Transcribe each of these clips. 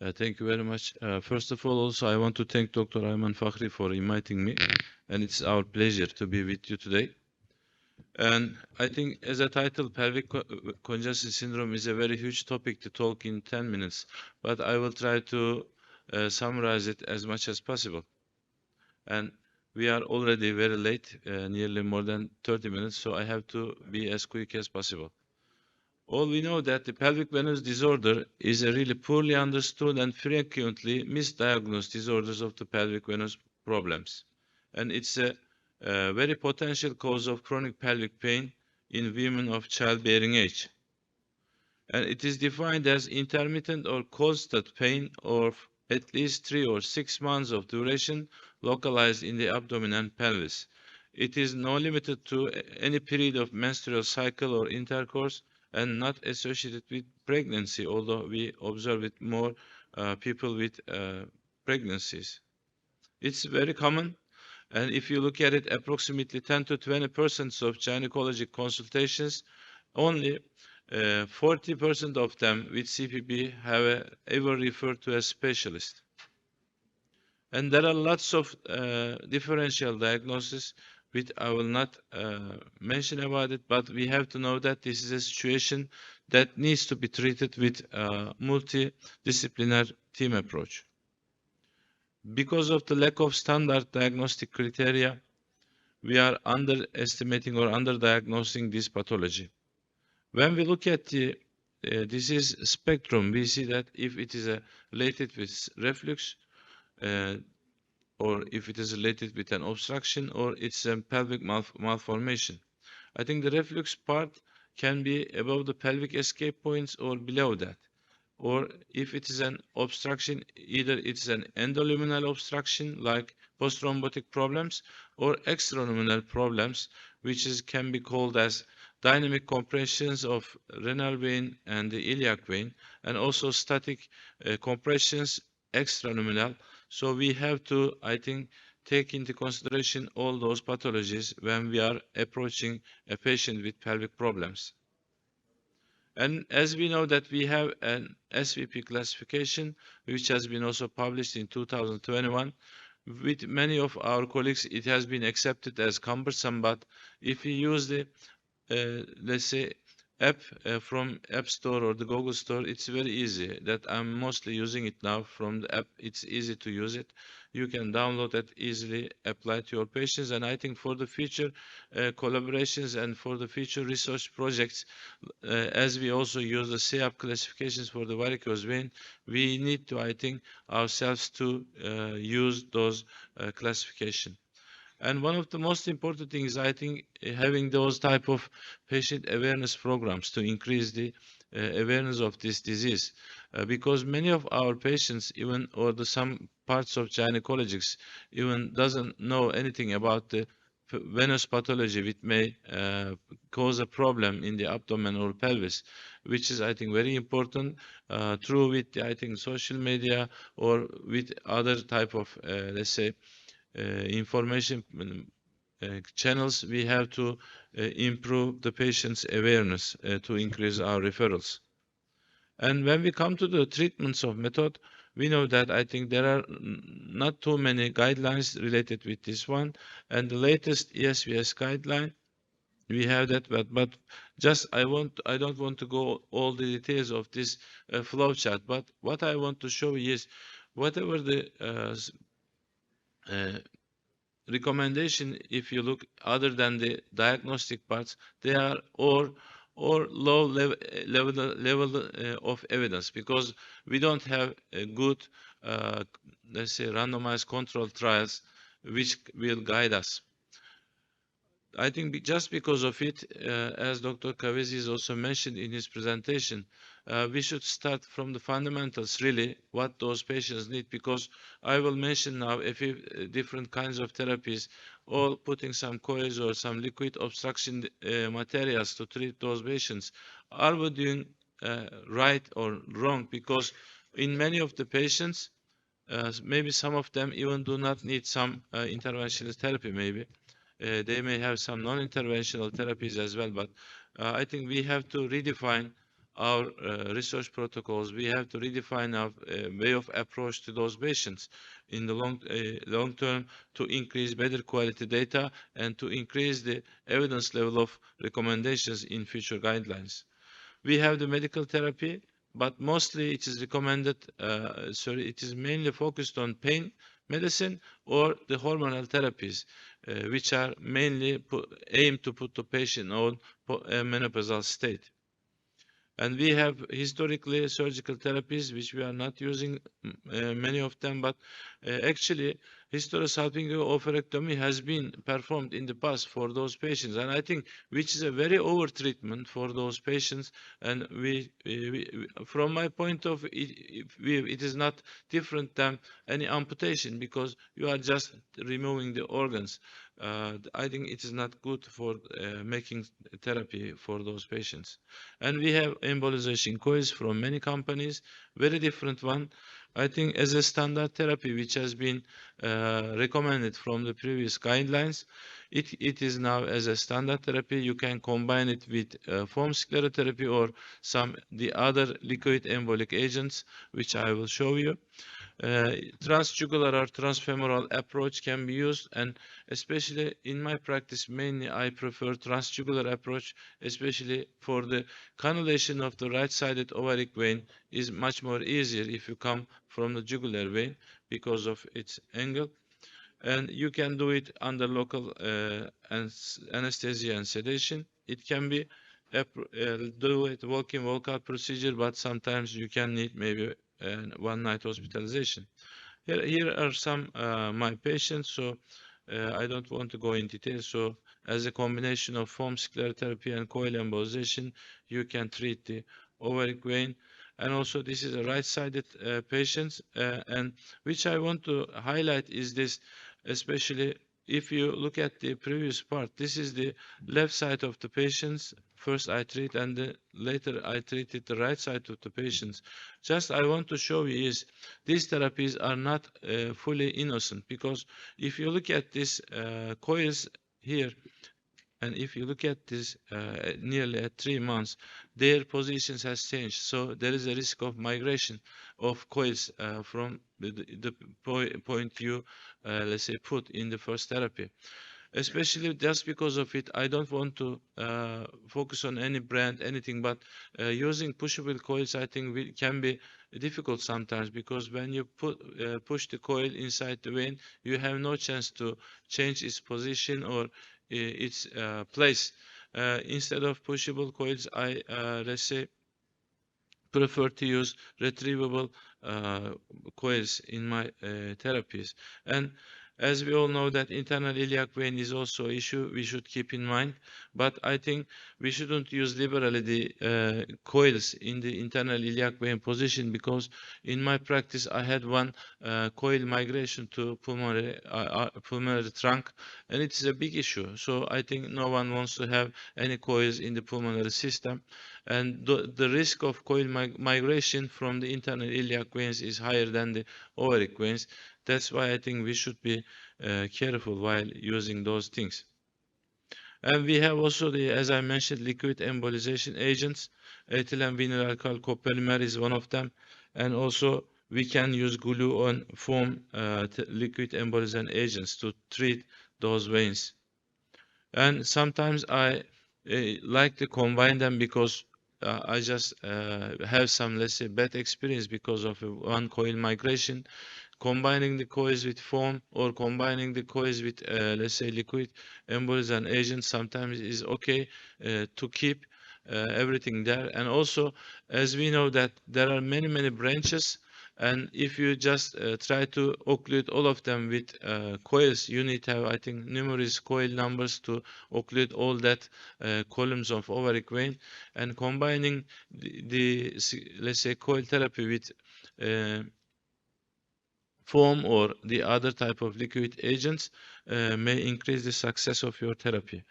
Thank you very much. First of all, also, I want to thank Dr. Ayman Fakhri for inviting me, and it's our pleasure to be with you today. And I think, as a title, congestion syndrome is a very huge topic to talk in 10 minutes, but I will try to summarize it as much as possible. And we are already very late, nearly more than 30 minutes, so I have to be as quick as possible. All we know that the pelvic venous disorder is a really poorly understood and frequently misdiagnosed disorders of the pelvic venous problems. And it's a very potential cause of chronic pelvic pain in women of childbearing age. And it is defined as intermittent or constant pain of at least 3 or 6 months of duration localized in the abdomen and pelvis. It is not limited to any period of menstrual cycle or intercourse and not associated with pregnancy, although we observe it more people with pregnancies. It's very common, and if you look at it, approximately 10 to 20% of gynecologic consultations, only 40% of them with CPB have ever referred to a specialist. And there are lots of differential diagnoses, which I will not mention about it, but we have to know that this is a situation that needs to be treated with a multidisciplinary team approach. Because of the lack of standard diagnostic criteria, we are underestimating or underdiagnosing this pathology. When we look at the disease spectrum, we see that if it is related with reflux, or if it is related with an obstruction, or it's a pelvic malformation. I think the reflux part can be above the pelvic escape points or below that. Or if it is an obstruction, either it's an endoluminal obstruction like post-thrombotic problems or extraluminal problems, which can be called as dynamic compressions of renal vein and the iliac vein, and also static compressions extraluminal. So we have to, I think, take into consideration all those pathologies when we are approaching a patient with pelvic problems. And as we know that we have an SVP classification, which has been also published in 2021, with many of our colleagues, it has been accepted as cumbersome, but if we use the, let's say, app from App Store or the Google Store, it's very easy. That I'm mostly using it now from the app. It's easy to use it. You can download it easily, apply to your patients, and I think for the future collaborations and for the future research projects, as we also use the CAP classifications for the varicose vein, we need to, I think, ourselves to use those classification. And one of the most important things, I think, having those type of patient awareness programs to increase the awareness of this disease, because many of our patients, even or some parts of gynecologists, even doesn't know anything about the venous pathology, which may cause a problem in the abdomen or pelvis, which is, I think, very important. Through with, I think, social media or with other type of, let's say, information channels, we have to improve the patient's awareness to increase our referrals. And when we come to the treatments of method, we know that I think there are not too many guidelines related with this one. And the latest ESVS guideline, we have that, but just I don't want to go all the details of this flow chart. But what I want to show is whatever the recommendation, if you look other than the diagnostic parts, they are or low level of evidence, because we don't have a good let's say randomized controlled trials which will guide us. I think just because of it, as Dr. Kavezi also mentioned in his presentation, we should start from the fundamentals, really, what those patients need, because I will mention now a few different kinds of therapies, all putting some coils or some liquid obstruction materials to treat those patients. Are we doing right or wrong? Because in many of the patients, maybe some of them even do not need some interventional therapy, maybe. They may have some non-interventional therapies as well, but I think we have to redefine our research protocols. We have to redefine our way of approach to those patients in the long term to increase better quality data and to increase the evidence level of recommendations in future guidelines. We have the medical therapy, but mostly it is recommended, it is mainly focused on pain medicine or the hormonal therapies, which are mainly aimed to put the patient on a menopausal state. And we have historically surgical therapies, which we are not using many of them, but actually hysterosalpingo oophorectomy has been performed in the past for those patients, and I think which is a very over treatment for those patients. And from my point of view, it is not different than any amputation because you are just removing the organs. I think it is not good for making therapy for those patients. And we have embolization coils from many companies, very different one. I think as a standard therapy, which has been recommended from the previous guidelines, it is now as a standard therapy. You can combine it with foam sclerotherapy or some the other liquid embolic agents, which I will show you. Transjugular or transfemoral approach can be used, and especially in my practice, mainly I prefer transjugular approach, especially for the cannulation of the right-sided ovaric vein is much more easier if you come from the jugular vein because of its angle. And you can do it under local anesthesia and sedation. It can be do it walk-in, walk-out procedure, but sometimes you can need maybe one-night hospitalization. Here are some my patients. So I don't want to go in detail. So as a combination of foam sclerotherapy and coil embolization, you can treat the ovaric vein. And also this is a right-sided patients. And which I want to highlight is this, especially if you look at the previous part, this is the left side of the patients. First I treat and later I treated the right side of the patients. Just I want to show you is these therapies are not fully innocent, because if you look at this coils here, and if you look at this nearly at 3 months, their positions has changed. So there is a risk of migration of coils from the point you, let's say, put in the first therapy. Especially just because of it, I don't want to focus on any brand, anything, but using pushable coils, I think can be difficult sometimes, because when you push the coil inside the vein, you have no chance to change its position or its place. Instead of pushable coils, I let's say prefer to use retrievable coils in my therapies. And as we all know that internal iliac vein is also an issue we should keep in mind, but I think we shouldn't use liberally the coils in the internal iliac vein position, because in my practice I had one coil migration to pulmonary trunk, and it is a big issue. So I think no one wants to have any coils in the pulmonary system, and the risk of coil migration from the internal iliac veins is higher than the ovaric veins. That's why I think we should be careful while using those things. And we have also the, as I mentioned, liquid embolization agents. Ethylene vinyl alkyl copolymer is one of them, and also we can use glue on foam liquid embolization agents to treat those veins. And sometimes I like to combine them, because I just have some, let's say, bad experience because of one coil migration. Combining the coils with foam or combining the coils with, let's say, liquid embolizant agent sometimes is okay to keep everything there. And also, as we know that there are many branches, and if you just try to occlude all of them with coils, you need to have, I think, numerous coil numbers to occlude all that columns of ovaric vein. And combining the let's say, coil therapy with foam or the other type of liquid agents may increase the success of your therapy.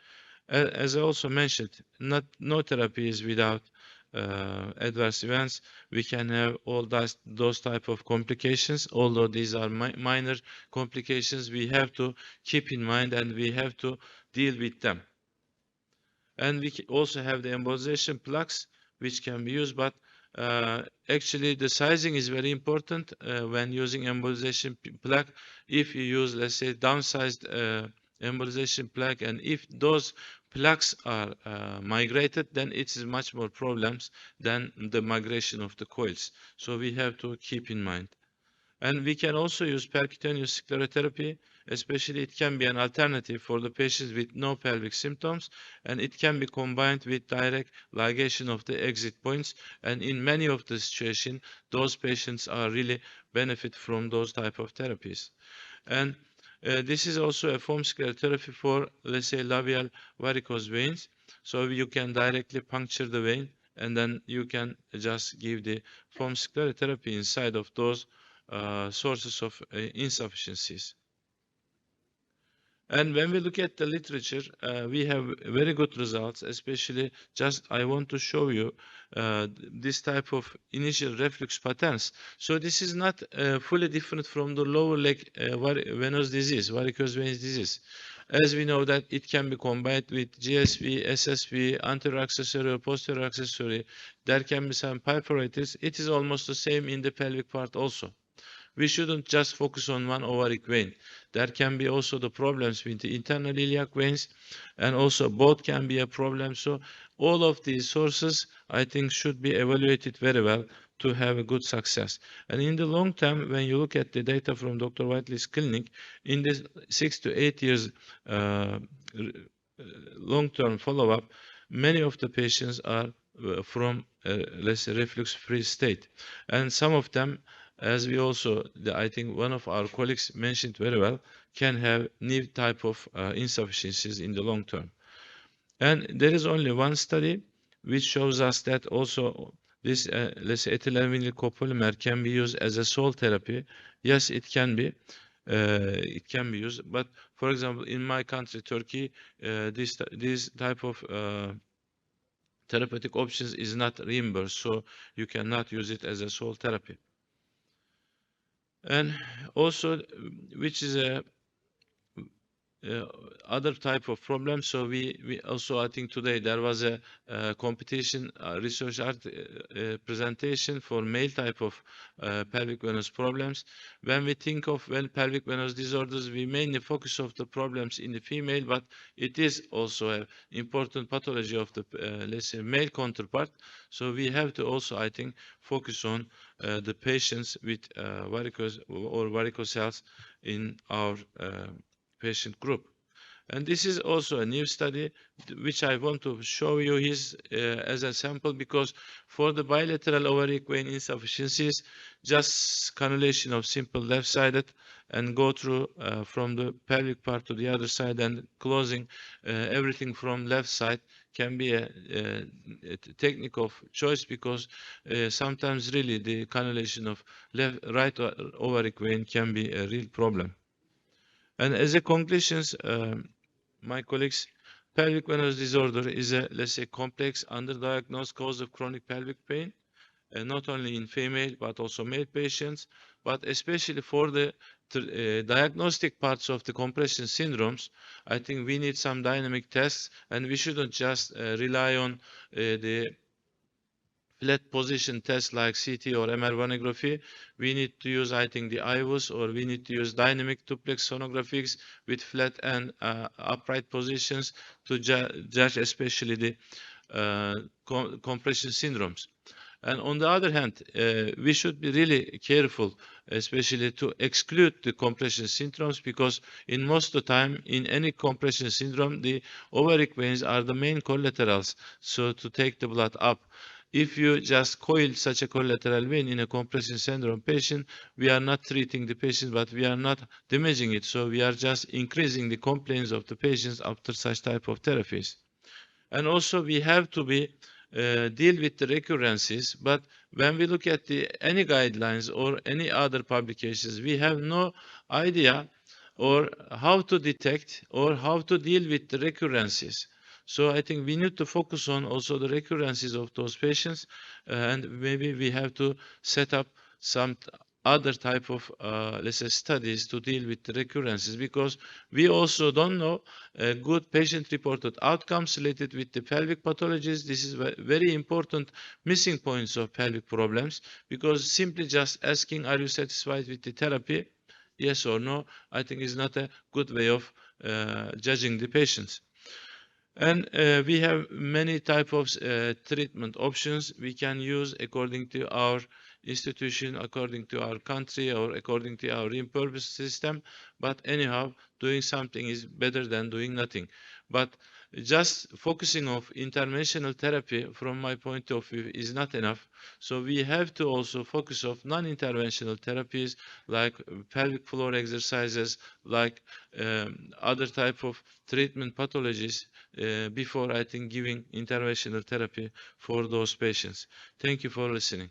As I also mentioned, no therapy is without adverse events. We can have all those type of complications. Although these are minor complications, we have to keep in mind and we have to deal with them. And we also have the embolization plugs, which can be used, but actually the sizing is very important when using embolization plaque. If you use, let's say, downsized embolization plaque, and if those plaques are migrated, then it is much more problems than the migration of the coils. So we have to keep in mind. And we can also use percutaneous sclerotherapy, especially it can be an alternative for the patients with no pelvic symptoms, and it can be combined with direct ligation of the exit points. And in many of the situations, those patients are really benefit from those type of therapies. And this is also a foam sclerotherapy for, let's say, labial varicose veins. So you can directly puncture the vein, and then you can just give the foam sclerotherapy inside of those sources of insufficiencies. And when we look at the literature, we have very good results, especially just I want to show you this type of initial reflux patterns. So this is not fully different from the lower leg venous disease, varicose veins disease. As we know that it can be combined with GSV, SSV, anterior accessory or posterior accessory. There can be some pyroritis. It is almost the same in the pelvic part also. We shouldn't just focus on one ovaric vein. There can be also the problems with the internal iliac veins, and also both can be a problem. So all of these sources, I think, should be evaluated very well to have a good success. And in the long term, when you look at the data from Dr. Whiteley's clinic, in the 6 to 8 years long-term follow-up, many of the patients are from, let's say, reflux-free state. And some of them, as we also, I think one of our colleagues mentioned very well, can have new type of insufficiencies in the long term. And there is only one study which shows us that also this, let's say, ethylenediol copolymer can be used as a sole therapy. Yes, it can be. It can be used, but for example, in my country, Turkey, this type of therapeutic options is not reimbursed, so you cannot use it as a sole therapy. And also, which is a other type of problem. So we also, I think today there was a competition research art presentation for male type of pelvic venous problems. When we think of pelvic venous disorders, we mainly focus of the problems in the female, but it is also an important pathology of the let's say male counterpart. So we have to also, I think, focus on the patients with varicose or varicocele in our patient group. And this is also a new study which I want to show you his as a sample, because for the bilateral ovaric vein insufficiencies, just cannulation of simple left-sided and go through from the pelvic part to the other side and closing everything from left side can be a technique of choice, because sometimes really the cannulation of right ovaric vein can be a real problem. And as a conclusion, my colleagues, pelvic venous disorder is a, let's say, complex underdiagnosed cause of chronic pelvic pain, not only in female but also male patients, but especially for the diagnostic parts of the compression syndromes. I think we need some dynamic tests, and we shouldn't just rely on the flat position tests like CT or MR vanography. We need to use, I think, the IVUS, or we need to use dynamic duplex sonographics with flat and upright positions to judge especially the compression syndromes. And on the other hand, we should be really careful, especially to exclude the compression syndromes, because in most of the time, in any compression syndrome, the ovaric veins are the main collaterals. So to take the blood up. If you just coil such a collateral vein in a compression syndrome patient, we are not treating the patient, but we are not damaging it. So we are just increasing the complaints of the patients after such type of therapies. And also we have to be deal with the recurrences, but when we look at the any guidelines or any other publications, we have no idea or how to detect or how to deal with the recurrences. So I think we need to focus on also the recurrences of those patients, and maybe we have to set up some other type of let's say studies to deal with the recurrences, because we also don't know good patient reported outcomes related with the pelvic pathologies. This is very important missing points of pelvic problems, because simply just asking are you satisfied with the therapy, yes or no, I think is not a good way of judging the patients. And we have many type of treatment options we can use according to our institution, according to our country, or according to our reimbursement system. But anyhow, doing something is better than doing nothing. But just focusing on interventional therapy, from my point of view, is not enough. So we have to also focus on non-interventional therapies like pelvic floor exercises, like other type of treatment pathologies before I think giving interventional therapy for those patients. Thank you for listening.